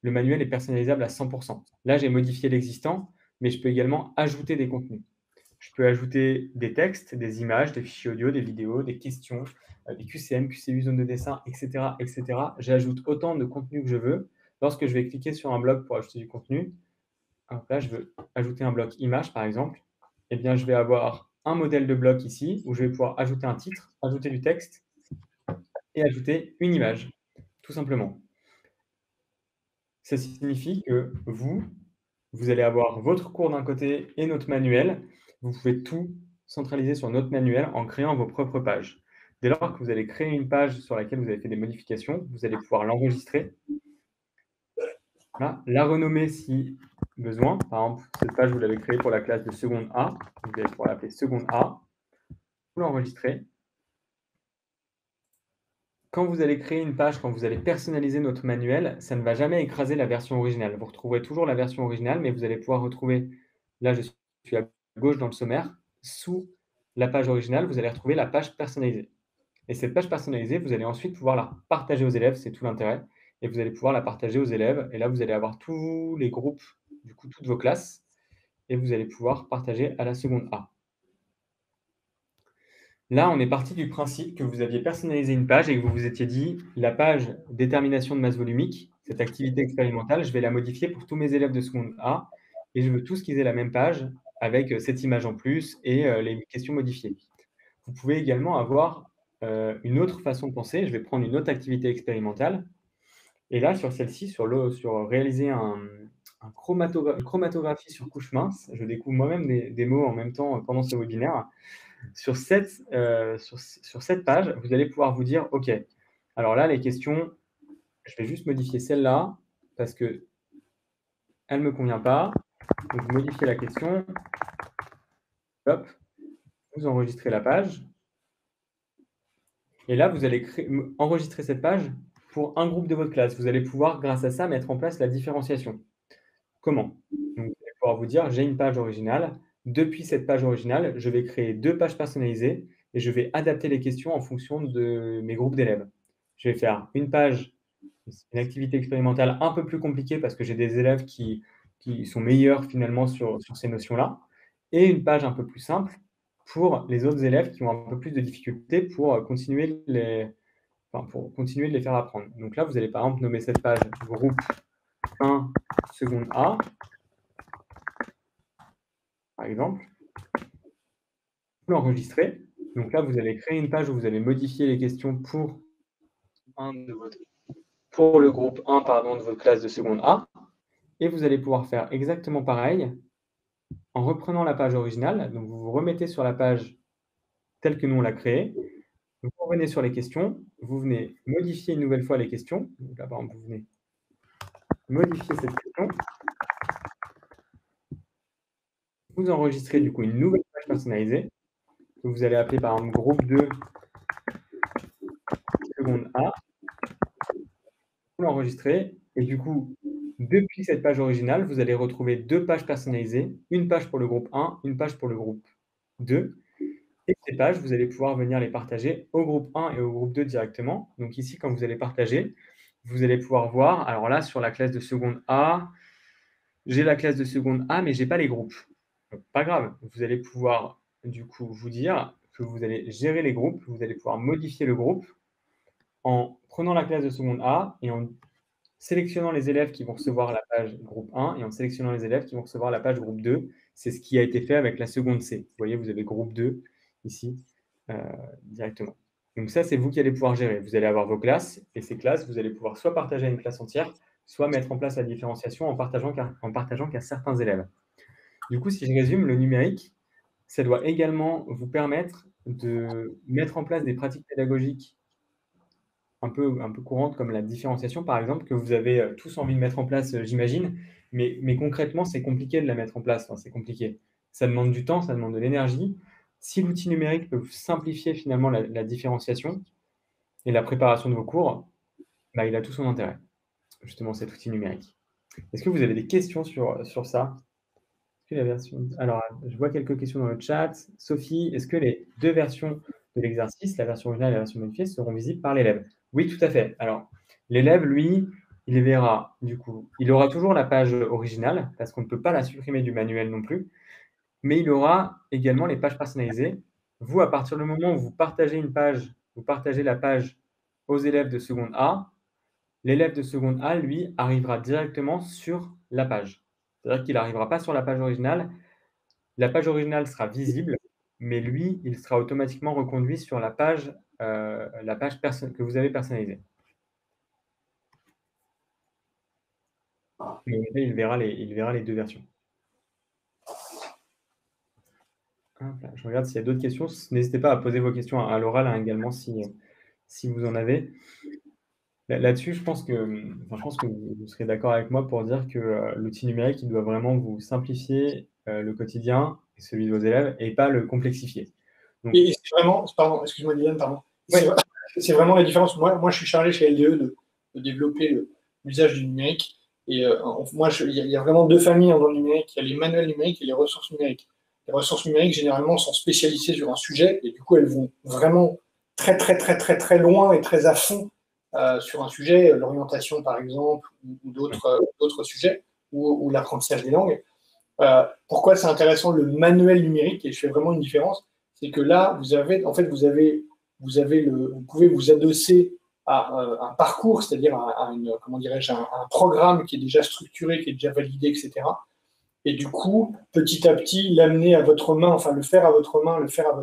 le manuel est personnalisable à 100%. Là, j'ai modifié l'existant, mais je peux également ajouter des contenus. Je peux ajouter des textes, des images, des fichiers audio, des vidéos, des questions, des QCM, QCU, zone de dessin, etc., etc. J'ajoute autant de contenu que je veux. Lorsque je vais cliquer sur un bloc pour ajouter du contenu, là, je veux ajouter un bloc image, par exemple, eh bien, je vais avoir un modèle de bloc ici où je vais pouvoir ajouter un titre, ajouter du texte et ajouter une image, tout simplement. Ça signifie que vous allez avoir votre cours d'un côté et notre manuel. Vous pouvez tout centraliser sur notre manuel en créant vos propres pages. Dès lors que vous allez créer une page sur laquelle vous avez fait des modifications, vous allez pouvoir l'enregistrer, la renommer si besoin. Par exemple, cette page, vous l'avez créée pour la classe de seconde A. Vous allez pouvoir l'appeler seconde A. Vous l'enregistrez. quand vous allez créer une page, quand vous allez personnaliser notre manuel, ça ne va jamais écraser la version originale. Vous retrouverez toujours la version originale, mais vous allez pouvoir retrouver, là je suis à gauche dans le sommaire, sous la page originale, vous allez retrouver la page personnalisée. Et cette page personnalisée, vous allez ensuite pouvoir la partager aux élèves, c'est tout l'intérêt. Et vous allez pouvoir la partager aux élèves. Et là, vous allez avoir tous les groupes, du coup, toutes vos classes. Et vous allez pouvoir partager à la seconde A. Là, on est parti du principe que vous aviez personnalisé une page et que vous vous étiez dit, la page détermination de masse volumique, cette activité expérimentale, je vais la modifier pour tous mes élèves de seconde A. Et je veux tous qu'ils aient la même page avec cette image en plus et les questions modifiées. Vous pouvez également avoir une autre façon de penser. Je vais prendre une autre activité expérimentale. Et là, sur celle-ci, sur réaliser une chromatographie sur couche mince, je découvre moi-même des mots en même temps pendant ce webinaire. Sur cette page, vous allez pouvoir vous dire, OK, alors là, les questions, je vais juste modifier celle-là parce qu'elle ne me convient pas. Donc, vous modifiez la question. Hop, vous enregistrez la page. Et là, vous allez enregistrer cette page pour un groupe de votre classe. Vous allez pouvoir, grâce à ça, mettre en place la différenciation. Comment? Donc, vous allez pouvoir vous dire, j'ai une page originale. Depuis cette page originale, je vais créer 2 pages personnalisées et je vais adapter les questions en fonction de mes groupes d'élèves. Je vais faire une page, une activité expérimentale un peu plus compliquée parce que j'ai des élèves qui sont meilleurs finalement sur ces notions-là, et une page un peu plus simple pour les autres élèves qui ont un peu plus de difficultés pour continuer de les faire apprendre. Donc là, vous allez par exemple nommer cette page groupe 1 seconde A, par exemple. Vous l'enregistrez. Donc là, vous allez créer une page où vous allez modifier les questions pour le groupe 1 de votre classe de seconde A. Et vous allez pouvoir faire exactement pareil en reprenant la page originale. Donc vous vous remettez sur la page telle que nous on l'a créée. Vous revenez sur les questions, vous venez modifier une nouvelle fois les questions. Donc là, par exemple, vous venez modifier cette question. Vous enregistrez du coup une nouvelle page personnalisée que vous allez appeler par exemple groupe 2 seconde A. Vous l'enregistrez et du coup, depuis cette page originale, vous allez retrouver 2 pages personnalisées, une page pour le groupe 1, une page pour le groupe 2. Et ces pages, vous allez pouvoir venir les partager au groupe 1 et au groupe 2 directement. Donc ici, quand vous allez partager, vous allez pouvoir voir, alors là, sur la classe de seconde A, j'ai la classe de seconde A, mais je n'ai pas les groupes. Donc, pas grave, vous allez pouvoir du coup vous dire que vous allez gérer les groupes, vous allez pouvoir modifier le groupe en prenant la classe de seconde A et en sélectionnant les élèves qui vont recevoir la page groupe 1 et en sélectionnant les élèves qui vont recevoir la page groupe 2. C'est ce qui a été fait avec la seconde C. Vous voyez, vous avez groupe 2 ici directement. Donc ça, c'est vous qui allez pouvoir gérer. Vous allez avoir vos classes et ces classes, vous allez pouvoir soit partager à une classe entière, soit mettre en place la différenciation en partageant qu'à certains élèves. Du coup, si je résume, le numérique, ça doit également vous permettre de mettre en place des pratiques pédagogiques un peu courantes comme la différenciation, par exemple, que vous avez tous envie de mettre en place, j'imagine, mais concrètement, c'est compliqué de la mettre en place. Enfin, c'est compliqué. Ça demande du temps, ça demande de l'énergie. Si l'outil numérique peut simplifier finalement la différenciation et la préparation de vos cours, bah, il a tout son intérêt, justement, cet outil numérique. Est-ce que vous avez des questions sur ça? Alors, je vois quelques questions dans le chat. Sophie, est-ce que les 2 versions de l'exercice, la version originale et la version modifiée, seront visibles par l'élève? Oui, tout à fait. Alors, l'élève, lui, il verra, du coup, il aura toujours la page originale, parce qu'on ne peut pas la supprimer du manuel non plus, mais il aura également les pages personnalisées. Vous, à partir du moment où vous partagez une page, vous partagez la page aux élèves de seconde A, l'élève de seconde A, lui, arrivera directement sur la page. C'est-à-dire qu'il n'arrivera pas sur la page originale. La page originale sera visible, mais lui, il sera automatiquement reconduit sur la page que vous avez personnalisée. Mais il verra les 2 versions. Je regarde s'il y a d'autres questions. N'hésitez pas à poser vos questions à l'oral également si vous en avez. Là-dessus, je pense que vous serez d'accord avec moi pour dire que l'outil numérique, il doit vraiment vous simplifier le quotidien et celui de vos élèves et pas le complexifier. Donc, Et c'est vraiment, pardon, excuse-moi Dylan, pardon. ouais. c'est vraiment la différence. Moi, je suis chargé chez LDE de développer l'usage du numérique. Et moi, il y a vraiment deux familles dans le numérique. Il y a les manuels numériques et les ressources numériques. Les ressources numériques, généralement, sont spécialisées sur un sujet et du coup, elles vont vraiment très, très, très, très, très loin et très à fond sur un sujet, l'orientation, par exemple, ou d'autres sujets, ou l'apprentissage des langues. Pourquoi c'est intéressant le manuel numérique, et je fais vraiment une différence, c'est que là, vous pouvez vous adosser à un parcours, c'est-à-dire comment dirais-je, un programme qui est déjà structuré, qui est déjà validé, etc. Et du coup, petit à petit, l'amener à votre main, enfin le faire à votre main, le faire à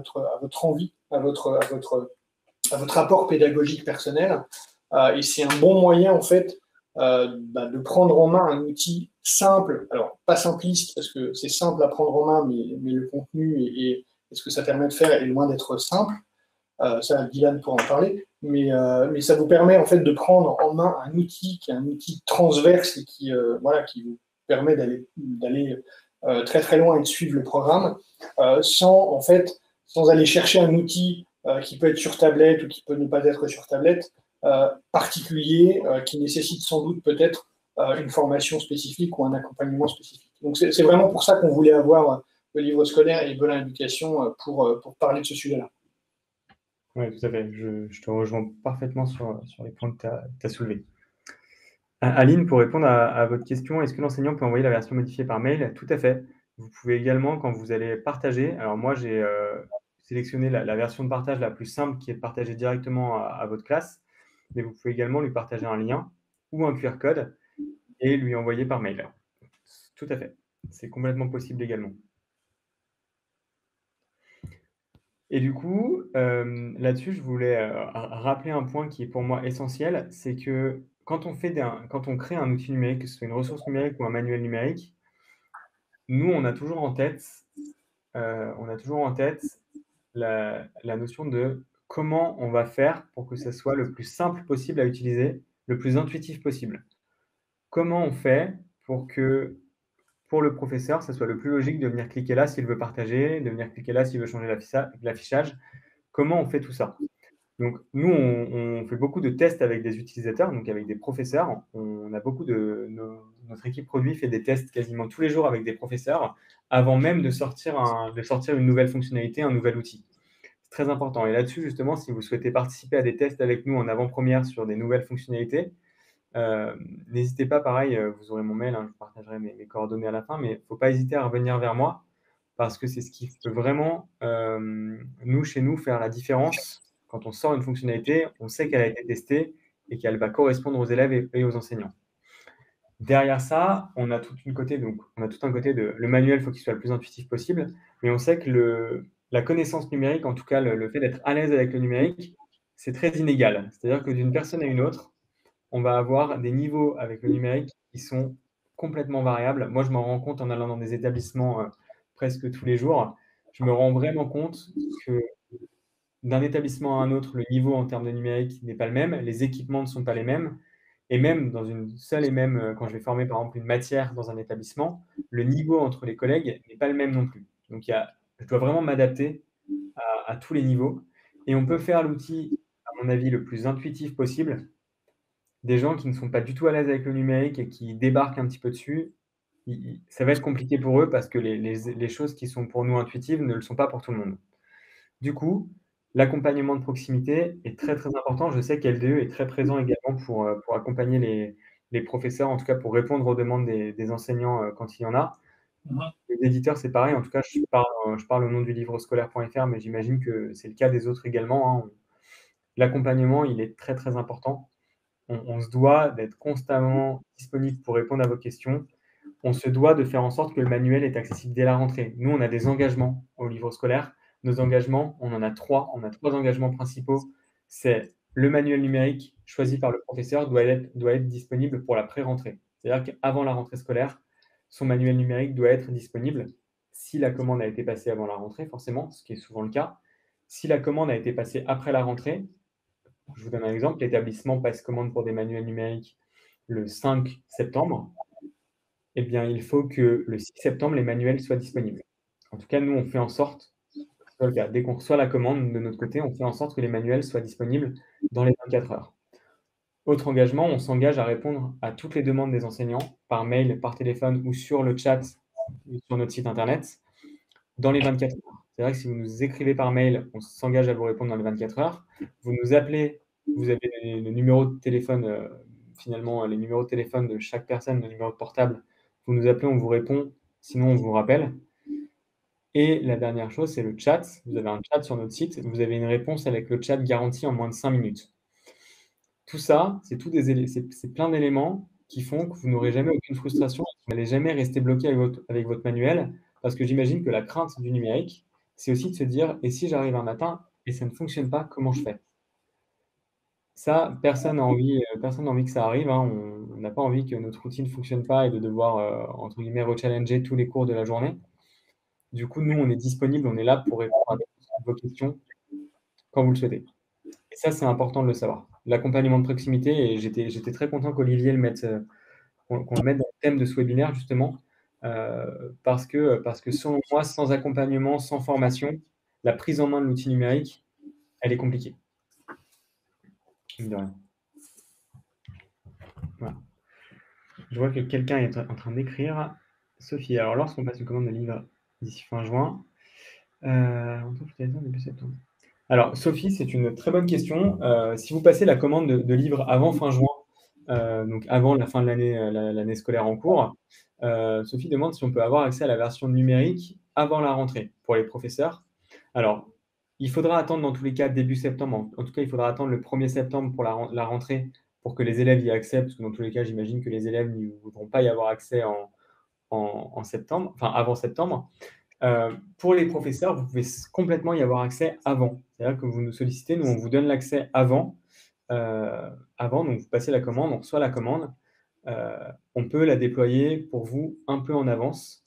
votre envie, à votre apport pédagogique personnel. Et c'est un bon moyen, en fait, de prendre en main un outil simple, alors pas simpliste, parce que c'est simple à prendre en main, mais le contenu et ce que ça permet de faire est loin d'être simple. Ça, Dylan pourra en parler, mais ça vous permet en fait de prendre en main un outil qui est un outil transverse et qui vous permet d'aller très très loin et de suivre le programme sans aller chercher un outil qui peut être sur tablette ou qui peut ne pas être sur tablette particulier qui nécessite sans doute peut-être une formation spécifique ou un accompagnement spécifique. Donc c'est vraiment pour ça qu'on voulait avoir le livre scolaire et Belin Éducation pour parler de ce sujet-là. Oui, tout à fait. Je te rejoins parfaitement sur les points que tu as soulevés. Aline, pour répondre à votre question, est-ce que l'enseignant peut envoyer la version modifiée par mail? Tout à fait. Vous pouvez également, quand vous allez partager, alors moi j'ai sélectionné la version de partage la plus simple qui est de partager directement à votre classe, mais vous pouvez également lui partager un lien ou un QR code et lui envoyer par mail. Tout à fait. C'est complètement possible également. Et du coup, là-dessus, je voulais rappeler un point qui est pour moi essentiel, c'est que quand on crée un outil numérique, que ce soit une ressource numérique ou un manuel numérique, nous, on a toujours en tête la notion de comment on va faire pour que ça soit le plus simple possible à utiliser, le plus intuitif possible. Comment on fait pour que, pour le professeur, ça soit le plus logique de venir cliquer là s'il veut partager, de venir cliquer là s'il veut changer l'affichage? Comment on fait tout ça? Donc, nous, on fait beaucoup de tests avec des utilisateurs, donc avec des professeurs. On a beaucoup notre équipe produit fait des tests quasiment tous les jours avec des professeurs avant même de sortir une nouvelle fonctionnalité, un nouvel outil. C'est très important. Et là-dessus, justement, si vous souhaitez participer à des tests avec nous en avant-première sur des nouvelles fonctionnalités, n'hésitez pas, pareil, vous aurez mon mail, hein, je vous partagerai mes coordonnées à la fin, mais il ne faut pas hésiter à revenir vers moi parce que c'est ce qui peut vraiment, chez nous, faire la différence. Quand on sort une fonctionnalité, on sait qu'elle a été testée et qu'elle va correspondre aux élèves et aux enseignants. Derrière ça, on a tout un côté de le manuel, il faut qu'il soit le plus intuitif possible, mais on sait que la connaissance numérique, en tout cas le fait d'être à l'aise avec le numérique, c'est très inégal. C'est-à-dire que d'une personne à une autre, on va avoir des niveaux avec le numérique qui sont complètement variables. Moi, je m'en rends compte en allant dans des établissements presque tous les jours. Je me rends vraiment compte que d'un établissement à un autre, le niveau en termes de numérique n'est pas le même, les équipements ne sont pas les mêmes, et même dans une seule et même, quand je vais former par exemple une matière dans un établissement, le niveau entre les collègues n'est pas le même non plus. Donc je dois vraiment m'adapter à tous les niveaux, et on peut faire l'outil, à mon avis, le plus intuitif possible. Des gens qui ne sont pas du tout à l'aise avec le numérique et qui débarquent un petit peu dessus, ça va être compliqué pour eux parce que les choses qui sont pour nous intuitives ne le sont pas pour tout le monde. Du coup, l'accompagnement de proximité est très, très important. Je sais qu'LDE est très présent également pour accompagner les professeurs, en tout cas pour répondre aux demandes des enseignants quand il y en a. Les éditeurs, c'est pareil. En tout cas, je parle au nom du livre scolaire.fr, mais j'imagine que c'est le cas des autres également, hein. L'accompagnement, il est très, très important. On se doit d'être constamment disponible pour répondre à vos questions. On se doit de faire en sorte que le manuel est accessible dès la rentrée. Nous, on a des engagements au livre scolaire. Nos engagements, on en a trois. On a trois engagements principaux. C'est le manuel numérique choisi par le professeur doit être disponible pour la pré-rentrée. C'est-à-dire qu'avant la rentrée scolaire, son manuel numérique doit être disponible. Si la commande a été passée avant la rentrée, forcément, ce qui est souvent le cas. Si la commande a été passée après la rentrée, je vous donne un exemple, l'établissement passe commande pour des manuels numériques le 5 septembre. Il faut que le 6 septembre, les manuels soient disponibles. En tout cas, nous, on fait en sorte c'est le cas. Dès qu'on reçoit la commande de notre côté, on fait en sorte que les manuels soient disponibles dans les 24 heures. Autre engagement, on s'engage à répondre à toutes les demandes des enseignants par mail, par téléphone ou sur le chat ou sur notre site internet dans les 24 heures. C'est vrai que si vous nous écrivez par mail, on s'engage à vous répondre dans les 24 heures. Vous nous appelez, vous avez le numéro de téléphone, finalement, les numéros de téléphone de chaque personne, le numéro de portable. Vous nous appelez, on vous répond, sinon on vous rappelle. Et la dernière chose, c'est le chat. Vous avez un chat sur notre site. Vous avez une réponse avec le chat garanti en moins de 5 minutes. Tout ça, c'est plein d'éléments qui font que vous n'aurez jamais aucune frustration, que vous n'allez jamais rester bloqué avec votre manuel, parce que j'imagine que la crainte du numérique, c'est aussi de se dire, et si j'arrive un matin et ça ne fonctionne pas, comment je fais? Ça, personne n'a envie que ça arrive, hein. On n'a pas envie que notre routine ne fonctionne pas et de devoir, entre guillemets, rechallenger tous les cours de la journée. Du coup, nous, on est disponible, on est là pour répondre à vos questions quand vous le souhaitez. Et ça, c'est important de le savoir. L'accompagnement de proximité, et j'étais très content qu'Olivier qu'on le mette dans le thème de ce webinaire, justement, parce que selon moi, sans accompagnement, sans formation, la prise en main de l'outil numérique, elle est compliquée. De rien. Voilà. Je vois que quelqu'un est en train d'écrire. Sophie, alors lorsqu'on passe une commande de livre d'ici fin juin, on trouve début septembre. Alors, Sophie, c'est une très bonne question. Si vous passez la commande de livres avant fin juin, donc avant la fin de l'année scolaire en cours, Sophie demande si on peut avoir accès à la version numérique avant la rentrée pour les professeurs. Alors, il faudra attendre dans tous les cas début septembre. En tout cas, il faudra attendre le 1er septembre pour la rentrée pour que les élèves y aient accès, parce que dans tous les cas, j'imagine que les élèves ne voudront pas y avoir accès en septembre, enfin avant septembre. Pour les professeurs, vous pouvez complètement y avoir accès avant. C'est-à-dire que vous nous sollicitez, nous on vous donne l'accès avant. Donc vous passez la commande, on reçoit la commande. On peut la déployer pour vous un peu en avance,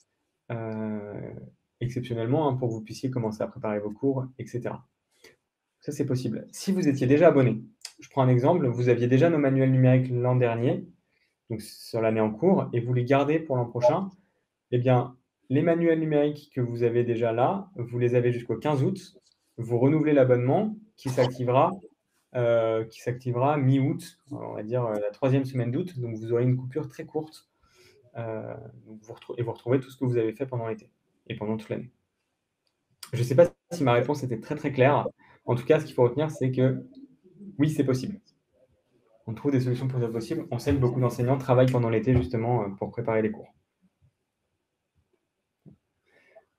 exceptionnellement, hein, pour que vous puissiez commencer à préparer vos cours, etc. Ça, c'est possible. Si vous étiez déjà abonné, je prends un exemple, vous aviez déjà nos manuels numériques l'an dernier, donc sur l'année en cours, et vous les gardez pour l'an prochain, eh bien, les manuels numériques que vous avez déjà là, vous les avez jusqu'au 15 août. Vous renouvelez l'abonnement qui s'activera mi-août, on va dire la 3e semaine d'août. Donc, vous aurez une coupure très courte et vous retrouvez tout ce que vous avez fait pendant l'été et pendant toute l'année. Je ne sais pas si ma réponse était très, très claire. En tout cas, ce qu'il faut retenir, c'est que oui, c'est possible. On trouve des solutions pour ça possible. On sait que beaucoup d'enseignants travaillent pendant l'été justement pour préparer les cours.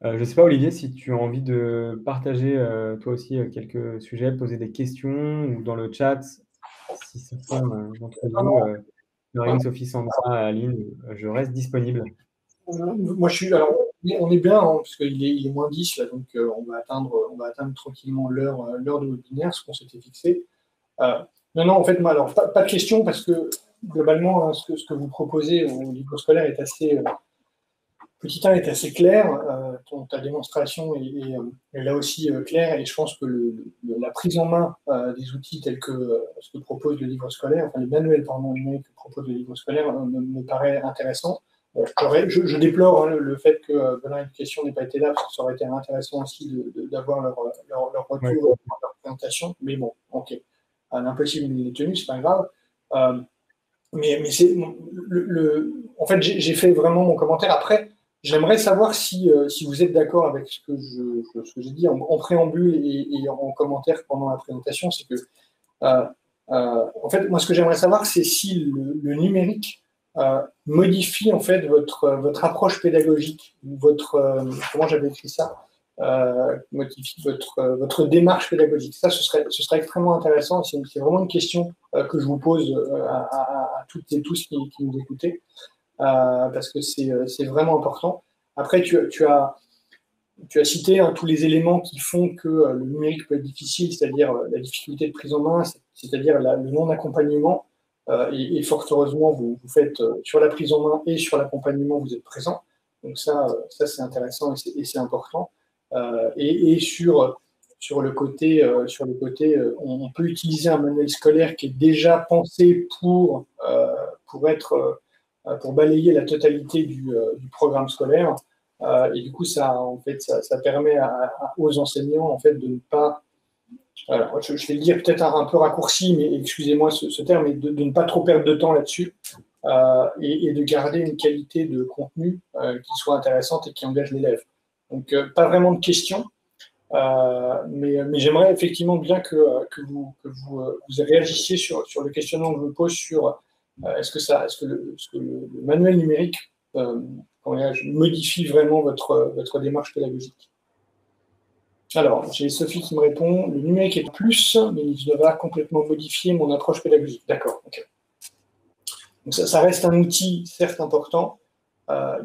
Je ne sais pas, Olivier, si tu as envie de partager toi aussi quelques sujets, poser des questions ou dans le chat, si certains d'entre vous, Marine, Sophie, Sandra, Aline, je reste disponible. Moi, alors, on est bien, hein, parce qu'il est moins 10, là, donc on va atteindre tranquillement l'heure de webinaire, ce qu'on s'était fixé. Non, en fait, moi, alors, pas de questions, parce que globalement, hein, ce que vous proposez au niveau scolaire est assez... Petit 1 est assez clair, ta démonstration est là aussi claire, et je pense que la prise en main des outils tels que ce que propose le livre scolaire, enfin les manuels numériques que propose le livre scolaire me paraît intéressant. Je déplore le fait que Benoît Éducation n'ait pas été là, parce que ça aurait été intéressant aussi d'avoir leur retour, leur présentation, mais bon, ok. L'impossible il est tenu, c'est pas grave. Mais c'est en fait, j'ai fait vraiment mon commentaire. Après, j'aimerais savoir si vous êtes d'accord avec ce que j'ai dit en préambule et en commentaire pendant la présentation. C'est que, en fait, moi, ce que j'aimerais savoir, c'est si le numérique modifie en fait votre approche pédagogique, comment j'avais écrit ça, modifie votre démarche pédagogique. Ça, ce serait extrêmement intéressant. C'est vraiment une question que je vous pose à toutes et tous qui nous écoutez. Parce que c'est vraiment important. Après, tu as cité tous les éléments qui font que le numérique peut être difficile, c'est-à-dire la difficulté de prise en main, c'est-à-dire le non-accompagnement. Et fort heureusement, vous faites sur la prise en main et sur l'accompagnement, vous êtes présent. Donc ça c'est intéressant et c'est important. Et sur le côté, on peut utiliser un manuel scolaire qui est déjà pensé pour balayer la totalité du programme scolaire. Et du coup, ça permet aux enseignants en fait, de ne pas… Alors, je vais le dire peut-être un peu raccourci, mais excusez-moi ce terme, mais de ne pas trop perdre de temps là-dessus et de garder une qualité de contenu qui soit intéressante et qui engage l'élève. Donc, pas vraiment de questions, mais j'aimerais effectivement bien que vous réagissiez sur le questionnement que je me pose sur est-ce que le manuel numérique modifie vraiment votre démarche pédagogique. Alors, j'ai Sophie qui me répond, le numérique est plus, mais il va complètement modifier mon approche pédagogique. D'accord, ok. Donc ça reste un outil, certes important,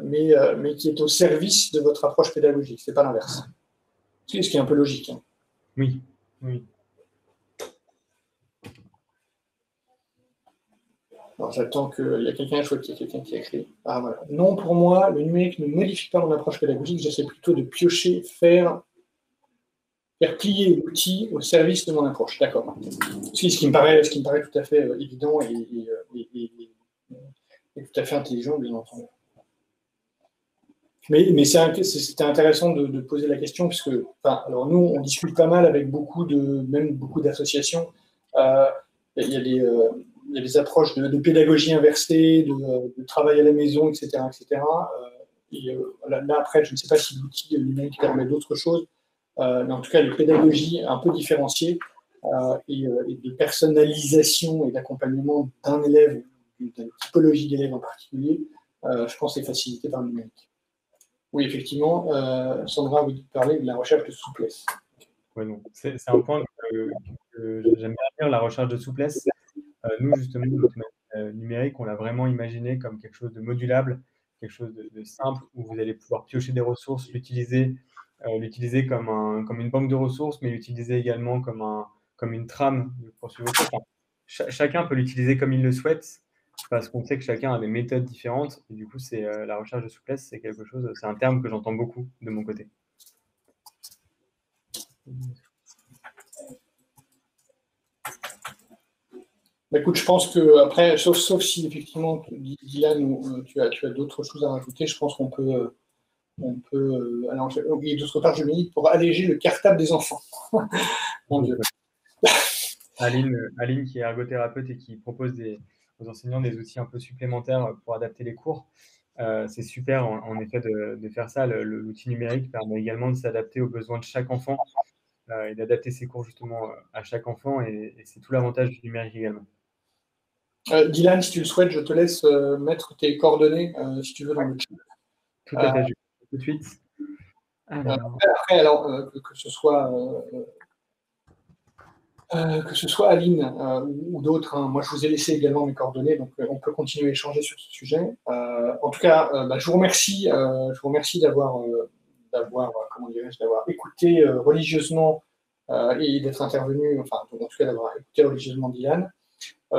mais qui est au service de votre approche pédagogique, c'est pas l'inverse. Ce qui est un peu logique. Hein. Oui. Alors, j'attends qu'il y a quelqu'un, je vois qu'il y a quelqu'un qui a écrit. Ah voilà. Non, pour moi, le numérique ne modifie pas mon approche pédagogique, j'essaie plutôt de piocher, faire plier l'outil au service de mon approche. D'accord. Ce qui me paraît tout à fait évident et tout à fait intelligent, bien entendu. Mais c'était intéressant de poser la question, puisque alors nous, on discute pas mal avec beaucoup d'associations. Il y a des approches de pédagogie inversée, de travail à la maison, etc. Là, après, je ne sais pas si l'outil numérique permet d'autres choses. Mais en tout cas, les pédagogies un peu différenciées et de personnalisation et d'accompagnement d'un élève, d'une typologie d'élève en particulier, je pense que c'est facilité par le numérique. Oui, effectivement, Sandra, vous parlez de la recherche de souplesse. Oui, c'est un point que j'aime bien dire, la recherche de souplesse. Nous, justement, notre numérique, on l'a vraiment imaginé comme quelque chose de modulable, quelque chose de simple, où vous allez pouvoir piocher des ressources, l'utiliser comme une banque de ressources, mais l'utiliser également comme une trame pour suivre votre cours. Enfin, chacun peut l'utiliser comme il le souhaite, parce qu'on sait que chacun a des méthodes différentes. Et du coup, la recherche de souplesse, c'est un terme que j'entends beaucoup de mon côté. Écoute, je pense que après, sauf si effectivement, Dylan, tu as d'autres choses à rajouter, je pense qu'on peut. Alors, d'autre part, je milite pour alléger le cartable des enfants. Mon Dieu. Aline, qui est ergothérapeute et qui propose aux enseignants des outils un peu supplémentaires pour adapter les cours. C'est super, en effet, de faire ça. L'outil numérique permet également de s'adapter aux besoins de chaque enfant et d'adapter ses cours justement à chaque enfant. Et c'est tout l'avantage du numérique également. Dylan, si tu le souhaites, je te laisse mettre tes coordonnées, si tu veux, dans le chat. Tout à fait, je vais tout de suite. Après, que ce soit Aline ou d'autres, hein, moi je vous ai laissé également mes coordonnées, donc on peut continuer à échanger sur ce sujet. En tout cas, je vous remercie d'avoir écouté religieusement et d'être intervenu, enfin en tout cas d'avoir écouté religieusement Dylan.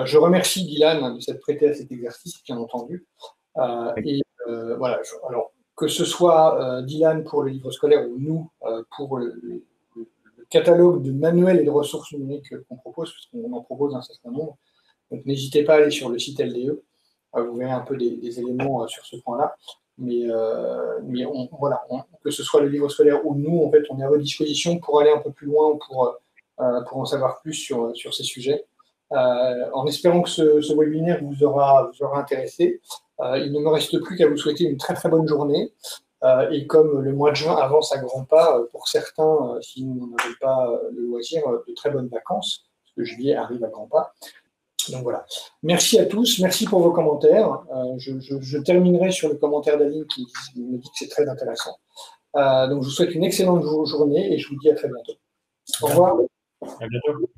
Je remercie Dylan de s'être prêté à cet exercice, bien entendu. Voilà. Alors que ce soit Dylan pour le livre scolaire ou nous pour le catalogue de manuels et de ressources numériques qu'on propose, parce qu'on en propose un certain nombre. Donc n'hésitez pas à aller sur le site LDE, vous verrez un peu des éléments sur ce point-là. Mais que ce soit le livre scolaire ou nous, en fait, on est à votre disposition pour aller un peu plus loin, pour en savoir plus sur ces sujets. En espérant que ce webinaire vous aura intéressé. Il ne me reste plus qu'à vous souhaiter une très très bonne journée. Et comme le mois de juin avance à grands pas, pour certains, s'ils n'en avaient pas le loisir, de très bonnes vacances, parce que juillet arrive à grands pas. Donc voilà. Merci à tous, merci pour vos commentaires. Je terminerai sur le commentaire d'Aline qui me dit que c'est très intéressant. Donc je vous souhaite une excellente journée et je vous dis à très bientôt. Au revoir. À bientôt.